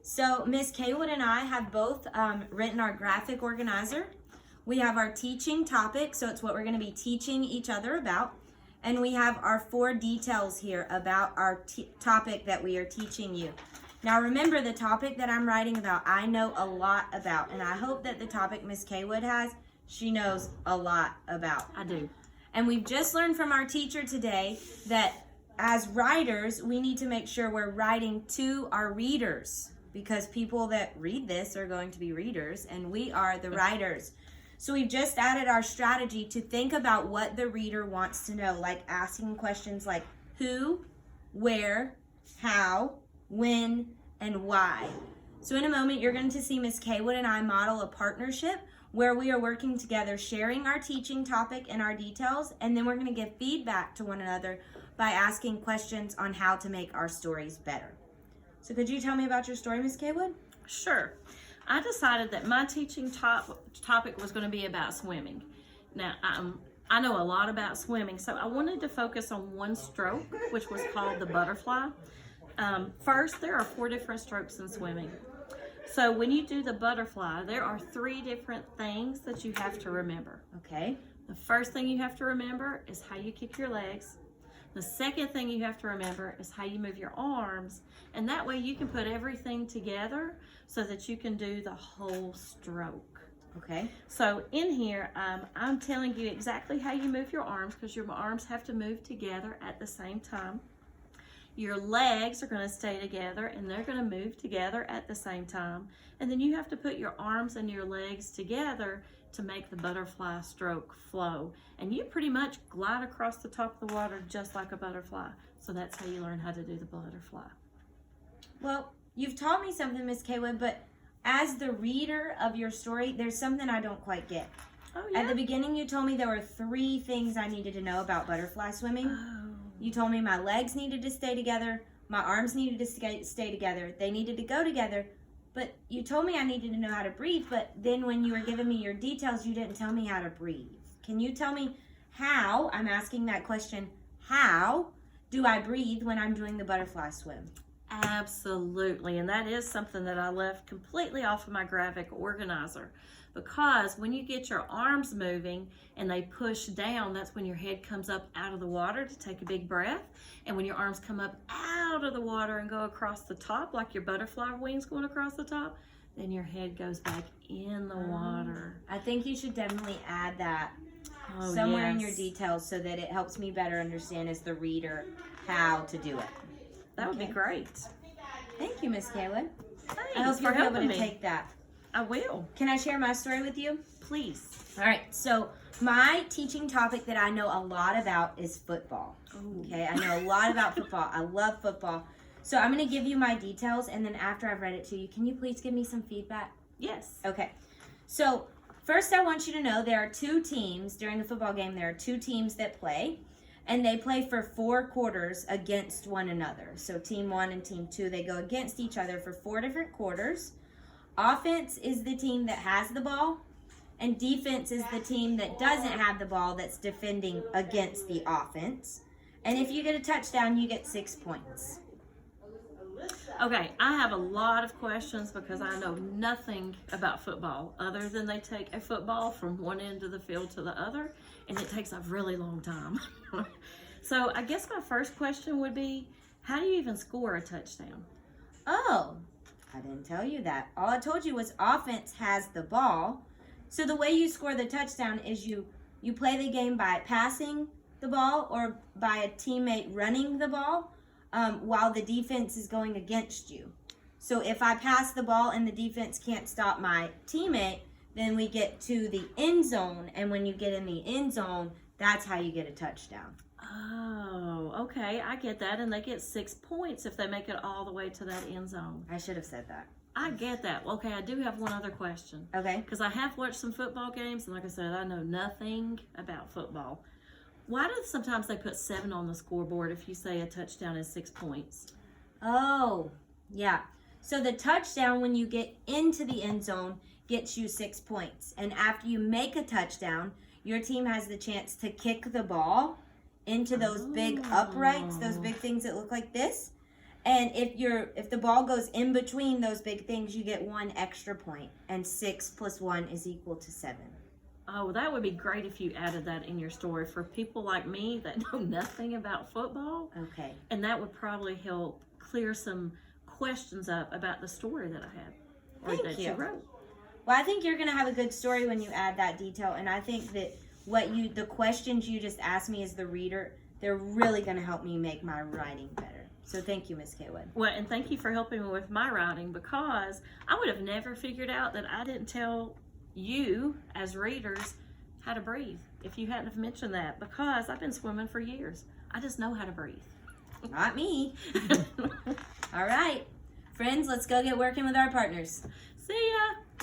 So Miss Kaywood and I have both written our graphic organizer. We have our teaching topic, so it's what we're going to be teaching each other about. And we have our 4 details here about our topic that we are teaching you. Now remember, the topic that I'm writing about, I know a lot about. And I hope that the topic Miss Kaywood has, she knows a lot about. I do. And we've just learned from our teacher today that as writers, we need to make sure we're writing to our readers, because people that read this are going to be readers, and we are the writers. So we've just added our strategy to think about what the reader wants to know, like asking questions like who, where, how, when, and why. So in a moment, you're going to see Miss Kaywood and I model a partnership where we are working together, sharing our teaching topic and our details, and then we're going to give feedback to one another by asking questions on how to make our stories better. So could you tell me about your story, Miss Kaywood? Sure. I decided that my teaching topic was going to be about swimming. Now, I know a lot about swimming, so I wanted to focus on one stroke, which was called the butterfly. First, there are 4 different strokes in swimming. So when you do the butterfly, there are 3 different things that you have to remember. Okay. The first thing you have to remember is how you kick your legs. The second thing you have to remember is how you move your arms, and that way you can put everything together so that you can do the whole stroke. Okay. So in here, I'm telling you exactly how you move your arms, because your arms have to move together at the same time. Your legs are going to stay together and they're going to move together at the same time. And then you have to put your arms and your legs together to make the butterfly stroke flow. And you pretty much glide across the top of the water just like a butterfly. So that's how you learn how to do the butterfly. Well, you've taught me something, Miss Kaywood, but as the reader of your story, there's something I don't quite get. Oh, yeah? At the beginning, you told me there were 3 things I needed to know about butterfly swimming. Oh. You told me my legs needed to stay together, my arms needed to stay together, they needed to go together, but you told me I needed to know how to breathe, but then when you were giving me your details, you didn't tell me how to breathe. Can you tell me how, I'm asking that question, how do I breathe when I'm doing the butterfly swim? Absolutely, and that is something that I left completely off of my graphic organizer, because when you get your arms moving and they push down, that's when your head comes up out of the water to take a big breath, and when your arms come up out of the water and go across the top like your butterfly wings going across the top, then your head goes back in the water. I think you should definitely add that somewhere in your details so that it helps me better understand as the reader how to do it. That would be great. Thank you, Miss Kaywood. Thanks I hope you're for able helping to me. take that. I will. Can I share my story with you? Please. All right, so my teaching topic that I know a lot about is football. Ooh. Okay, I know a lot about football. I love football. So I'm going to give you my details, and then after I've read it to you, can you please give me some feedback? Yes. Okay, so first I want you to know there are 2 teams. During a football game, there are 2 teams that play, and they play for 4 quarters against one another. So team 1 and team 2, they go against each other for 4 different quarters. Offense is the team that has the ball, and defense is the team that doesn't have the ball that's defending against the offense. And if you get a touchdown, you get 6 points. Okay, I have a lot of questions because I know nothing about football other than they take a football from one end of the field to the other, and it takes a really long time. So I guess my first question would be, how do you even score a touchdown? Oh, I didn't tell you that. All I told you was offense has the ball. So the way you score the touchdown is you play the game by passing the ball or by a teammate running the ball while the defense is going against you. So if I pass the ball and the defense can't stop my teammate, then we get to the end zone. And when you get in the end zone, that's how you get a touchdown. Oh, okay, I get that. And they get 6 points if they make it all the way to that end zone. I should have said that. I get that. Okay, I do have one other question. Okay. Because I have watched some football games, and like I said, I know nothing about football. Why do sometimes they put 7 on the scoreboard if you say a touchdown is 6 points? Oh, yeah. So the touchdown when you get into the end zone gets you 6 points. And after you make a touchdown, your team has the chance to kick the ball into those big uprights, those big things that look like this. And if the ball goes in between those big things, you get 1 extra point. And 6 plus 1 is equal to 7. Oh, that would be great if you added that in your story for people like me that know nothing about football. Okay. And that would probably help clear some questions up about the story that I have or Thank that you. you wrote. Well, I think you're going to have a good story when you add that detail. And I think that the questions you just asked me as the reader, they're really going to help me make my writing better. So thank you, Miss Kaywood. Well, and thank you for helping me with my writing, because I would have never figured out that I didn't tell you as readers how to breathe if you hadn't have mentioned that, because I've been swimming for years. I just know how to breathe. Not me. All right. Friends, let's go get working with our partners. See ya!